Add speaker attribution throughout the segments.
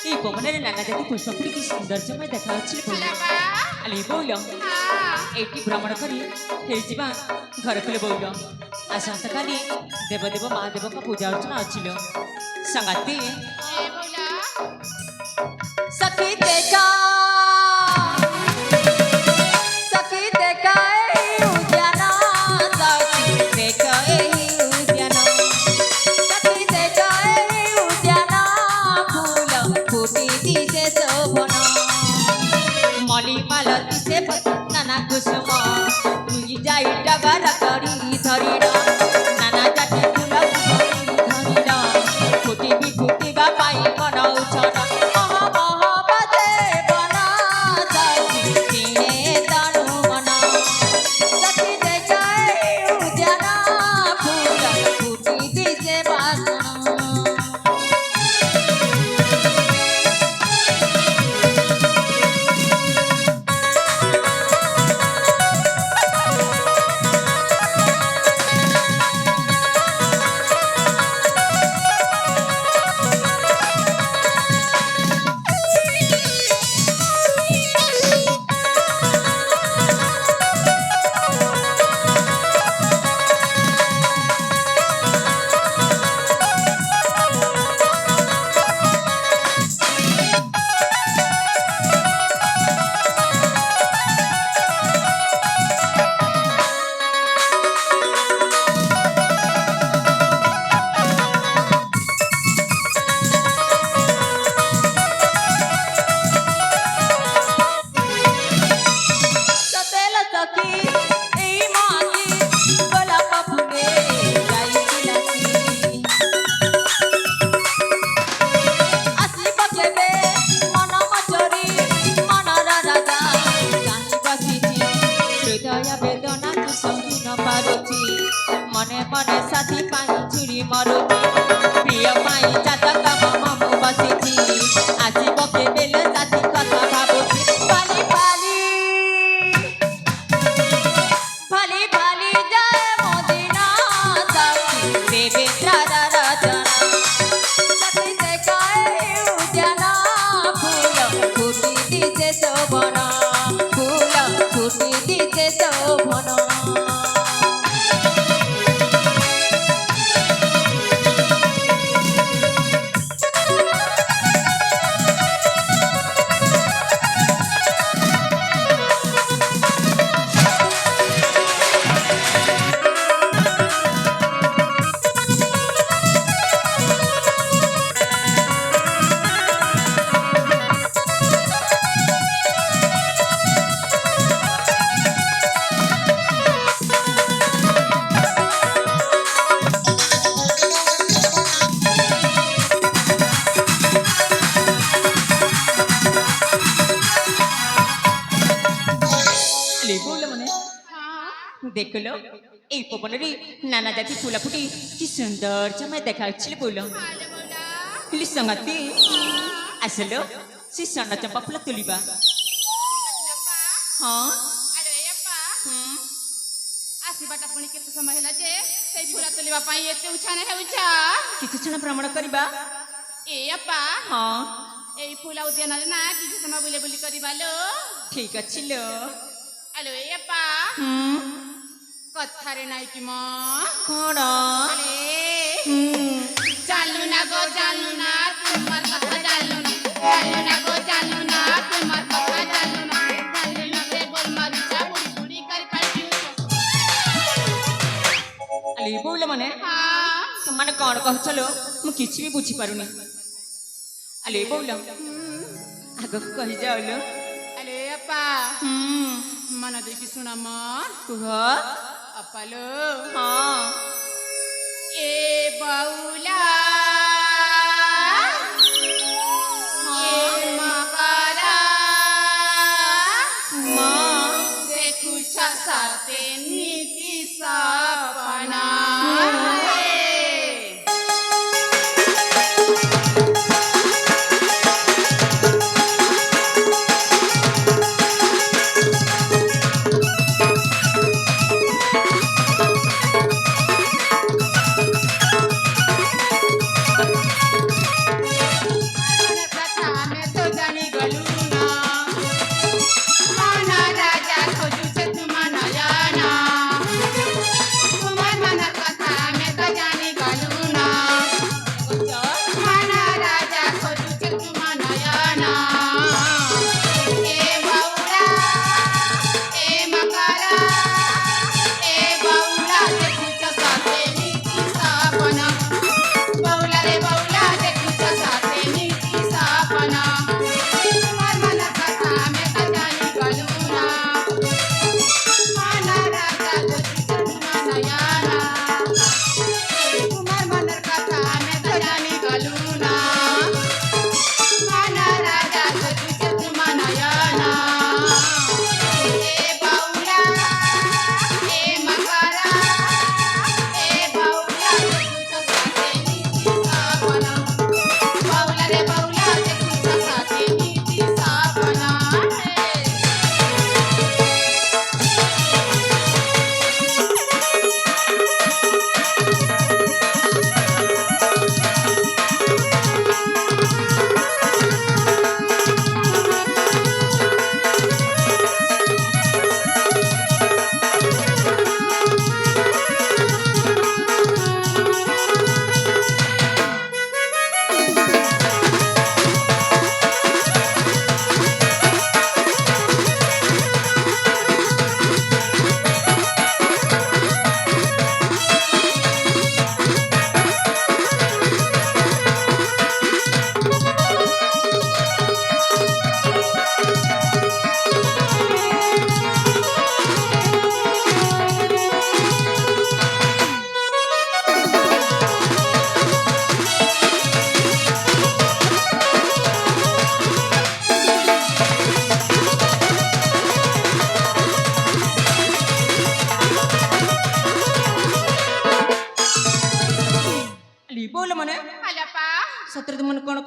Speaker 1: এই পবনের নানা জাতি পুষ্পগুলি কি সৌন্দর্যময় দেখা যাচ্ছিল আলে বইল এইটি ভ্রমণ করি ফেরিযা ঘরକୁ বইল আসন্তকালি দেবদেব মহাদেবଙ୍କ ପୂଜା ଅର୍ଚ୍ଚନା ଅଛିଲ संगाती सखी देखा सखी देखा उद्याना सखी देखा उद्याना सखी देखा उद्याना फूल फूटी दिसे शोभन मली मालती से नाना कुसुम रुई जाई डगर करी धरिण नाना जाति फूल धरिण फूटी भी फूटिबा पाई बनाउछन मने मने साथी पाई छुरी मरुची प्रिय पाई चातक मम बसिची आसी बके बेले साथी कथा भाबुची पाली पाली पाली पाली जय मोदिना सखी देवेंद्र रचना सखी देखाए उद्याना फूल फूटी दिसे शोभन फूल फूटी दिसे शोभन देखलो এই পবনের নানা জাতি ফুলা ফুটি কি সুন্দর জমে দেখাচ্ছিল বলো লিসঙ্গতি আসলো সে সোনা চম্পা ফুল তুলিবা হ্যাঁ
Speaker 2: আরে আপা আসিবাটা পুনি কেতে সময় ହେଲା যে সেই ফুলা তুলিবা পাই এতে উছানে হেউছা
Speaker 1: কিছু ছনা ভ্রমণ করিবা
Speaker 2: এ আপা
Speaker 1: হ্যাঁ
Speaker 2: এই ফুলা উদ্যাନରେ না কিছু সময় বুলে বুলি করিবালো
Speaker 1: ঠিক আছে লো
Speaker 2: আলো এ আপা কথারে নাই কি ম
Speaker 1: কোন
Speaker 2: আরে জানলু না গো জানলু না তোমার কথা জানলু না জানলু না গো জানলু না তোমার কথা জানলু না জানলু না রে গোল মারিচা বুড়ি বুড়ি করি পাইছি
Speaker 1: আলি বউলে মানে
Speaker 2: হ্যাঁ
Speaker 1: তোমানে কোন কহছলো মু কিছু भी বুঝি পারুনি আলি বউলে আগে কহি যাওলো
Speaker 2: আলে আপা মন দেখি শুনা মন
Speaker 1: কুহ
Speaker 2: अपालो
Speaker 1: हाँ
Speaker 2: ए बाउला ए मकारा
Speaker 1: माँ
Speaker 2: देखु छाते नीति सपना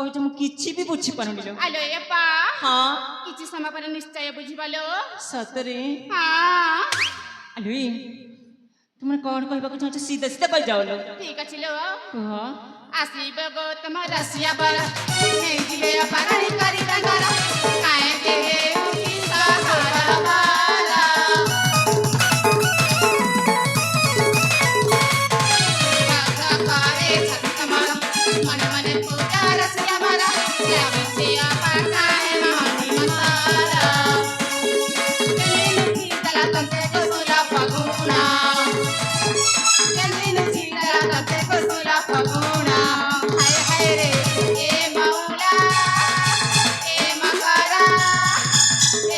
Speaker 1: କହୁଛ ମୁଁ କିଛି ବି ବୁଝିପାରୁନି ଲୋ।
Speaker 2: ଆଲୋ ଏପା
Speaker 1: ହଁ
Speaker 2: କିଛି ସମୟ ପରେ ନିଶ୍ଚୟ ବୁଝିବାଲୋ।
Speaker 1: ସତରେ
Speaker 2: ହଁ
Speaker 1: ଆଲୁଇ ତୁମେ କ'ଣ କହିବାକୁ ଚାହୁଁଛ ସିଧା ସିଧା କହିଯାଅ ଲୋ।
Speaker 2: ଠିକ ଅଛି ଲୋ।
Speaker 1: କୁହ।
Speaker 2: ଆସିବ ଗୌତମ ରସିଆ ବର ନେଇଯିବେ ଅପରାଧୀ କରି ତାଙ୍କର କାଏ ଦେଉକି ସହର ବାର କରେ ସତମର ମନେ ମନେ ପୂଜା ରସିଆ ବର ଯାଉଛି ଅପା କାଏ ମହନି ମତର କେଲିନୁ ଚିତଲା ତନ୍ତେ କୁସୁଲା ଫଗୁଣା କେଲିନୁ ଚିତଲା ତନ୍ତେ କୁସୁଲା ଫଗୁଣା ହାୟ ହାୟ ରେ ଏ ମଉଲା ଏ ମକରା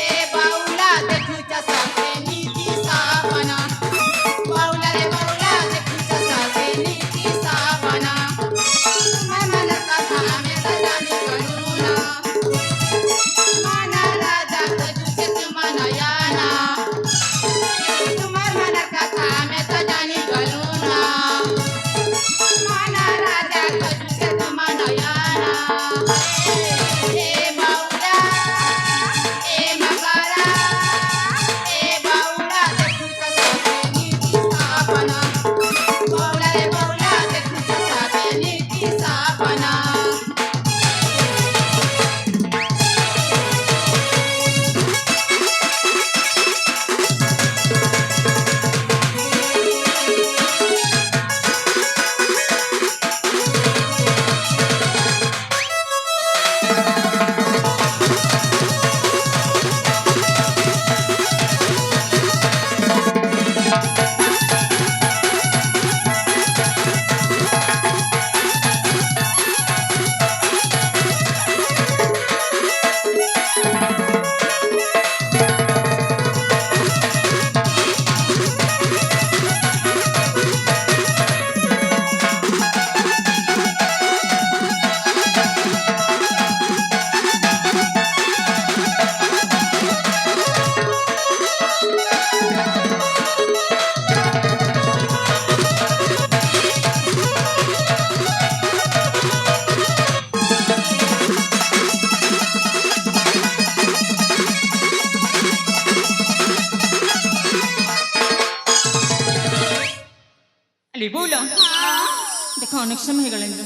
Speaker 2: ଏ ବାଉଲା ଦେଖୁଛ ସତେ ନୀତି ସାବନ ବାଉଲା ରେ ବାଉଲା ଦେଖୁଛ ସତେ ନୀତି ସାବନ ମନ କଥା ଆମେ ତ ଜାଣି କରୁନା मन राजा तुझे तुम नयाना तुम्हार मन कथा में तो जानी गलूना मन राजा तुझे तुम नयाना ए बाउला ए मकरा ए बाउला देखु सते नीति सापना बाउला रे बाउला देखु सते नीति सापना
Speaker 1: ଆଲି ବୋଉଲ ଦେଖ ଅନେକ ସମୟ ହେଇଗଲାଣି ଲୋ।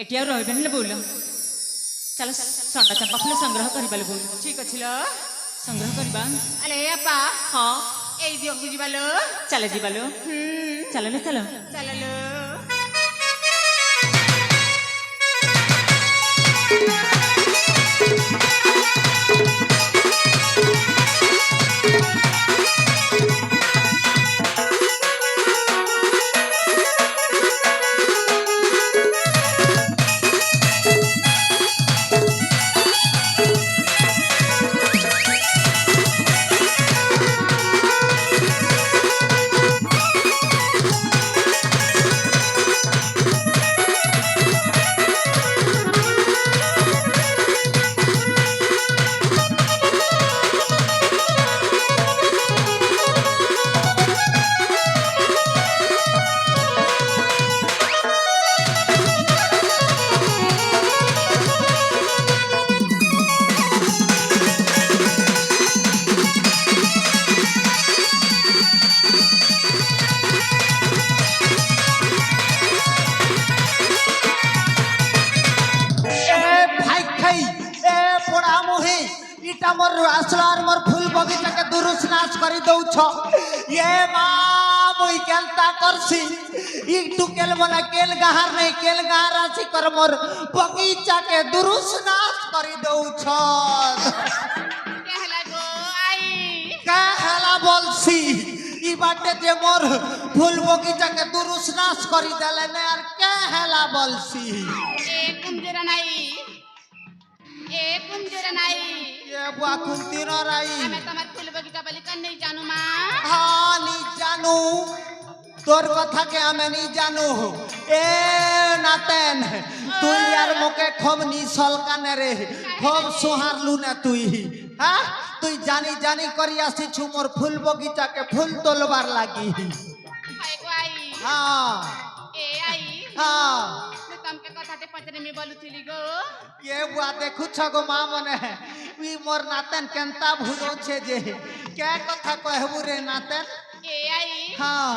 Speaker 1: ଏଠି ଆଉ ରହିବେନି ଲୋ ବୋଉଲ। ଚାଲ ଷଣ୍ଢ ଚମ୍ପା ଫୁଲ ସଂଗ୍ରହ କରିବା ଲୋ ବୋଉଲ। ଠିକ ଅଛି ଲୋ ସଂଗ୍ରହ କରିବା।
Speaker 2: अरे अपा
Speaker 1: ହଁ
Speaker 2: এই দিও বুঝিবালো
Speaker 1: ଚାଲ ଯିବା ଲୋ। ଚାଲ ଲୋ ଚାଲ।
Speaker 2: চললো
Speaker 3: ইটা মোর আসলার মোর ফুল বগিচাকে দুরুস নাশ করে দৌছ এ মা মুই কেলতা করছি একটু কেল বলে কেল গাহার নেই কেল গাহার আসি কর মোর বগিচাকে দুরুস নাশ করে দৌছ
Speaker 2: कहला गो आई
Speaker 3: কা হেলা বলছি ই বাটে যে মোর ফুল বগিচাকে দুরুস নাশ করে দেলে না আর কে হেলা বলছি
Speaker 2: ए कुंजरा नाई ए कुंजरा नाई
Speaker 3: এ বুয়া কুন্তির রাই
Speaker 2: हमें तमार फूल बगीचा बलि कर नहीं जानू मां
Speaker 3: हाँ नी जानू তোর কথাকে আমি নি জানু এ নাতেন তুই আর মোকে খুব নিসল কানে রে খুব সোহারলু না তুই হ্যাঁ তুই জানি জানি করি আসিছু মোর ফুল বগিচাকে ফুল তোলবার লাগি
Speaker 2: हाय गो आई
Speaker 3: হ্যাঁ
Speaker 2: ए आई
Speaker 3: হ্যাঁ
Speaker 2: मैं तुमके कथा ते ସେଥିରେ ମୁଁ ବୋଲୁଥିଲି গো
Speaker 3: ये बुआ देखु छगो माँ मने वी मोर नातन केंता भूलो छे जे क्या कथा कहबू रे नातन
Speaker 2: ଏ ଆଇ
Speaker 3: हाँ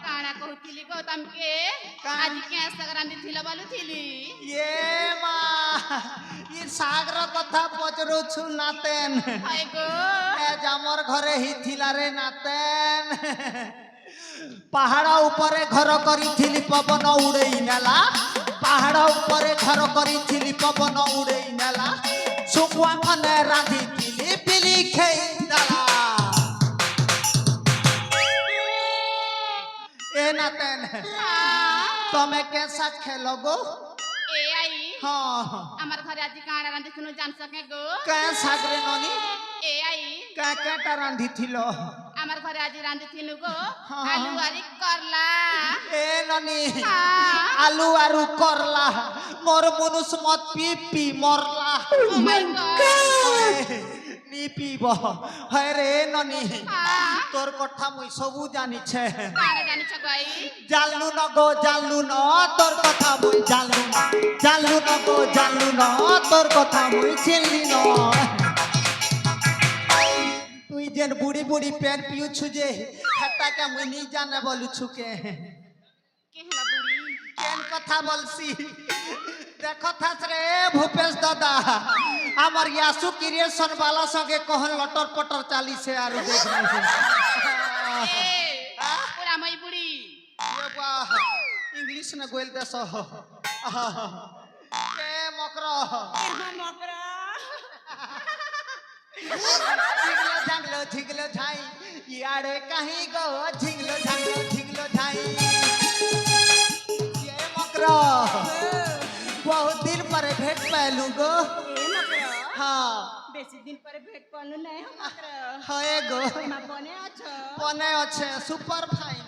Speaker 2: କାଣା କହୁଥିଲି গো ତମକେ
Speaker 3: କାଣା?
Speaker 2: ଆଜି କେଁ ସଂକ୍ରାନ୍ତି ଥିଲ ବୋଲୁଥିଲି
Speaker 3: ये माँ ये सागर कथा पचरो छु नातन
Speaker 2: ହାय গো
Speaker 3: ए जामर घरे ही थिला रे नातन पहाड़ ऊपरे घर करी पवन उड़ई नेला पहाड़ ऊपरे घर करी पवन उड़ई नेला सुकुआ खने रांधी पिली खेई दला ए नातन तमे कैसा खेलो गो
Speaker 2: ଏ ଆଇ
Speaker 3: हाँ
Speaker 2: আমার ঘরে আজি কাଣା রাঁধি শুনু জানছ কে গো
Speaker 3: कै सागरे ननी
Speaker 2: এ আই
Speaker 3: कै कैटा रांधी थिलो
Speaker 2: আমার ঘরে আজি রাঁধি থিলু গো
Speaker 3: हाँ।
Speaker 2: আলু আরি করলা
Speaker 3: ए ननी
Speaker 2: हाँ।
Speaker 3: आलू आरु करला मोर मनुष मत पी पी मरला
Speaker 2: ও মাই গড
Speaker 3: नी पीब है रे ननी
Speaker 2: হ্যাঁ
Speaker 3: तोर कथा मुई सबू जानी छे
Speaker 2: কাଣା জানিছ গাই
Speaker 3: जानलू न गो जानलू न तोर कथा मुई जानलू न गो जानलू न तोर कथा मुई चिनली न तुई जेन बुढ़ी बुढ़ी पेन पियु छु जे हटा के मुई नी जाने बोलु छु के
Speaker 2: কেহলা বুড়ি
Speaker 3: केन कथा बोलसी देखो थास रे भूपेश दादा हमर यासु क्रिएशन वाला संगे कहन लटर पटर चाली से आरु देख
Speaker 2: এ পুরা মই বুড়ি
Speaker 3: ये वाह इंग्लिश न गोल देस ए मकरो झिगलो झाई यारे कहीं गो झिगलो झाई ये मकरो बहुत दिन पर भेट पैलू गो हाँ
Speaker 4: বেশি দিন পরে ভেট পালু নাই আমার
Speaker 3: হয়ে গো
Speaker 4: মা বনে আছো
Speaker 3: পনে আছে সুপার ফাইন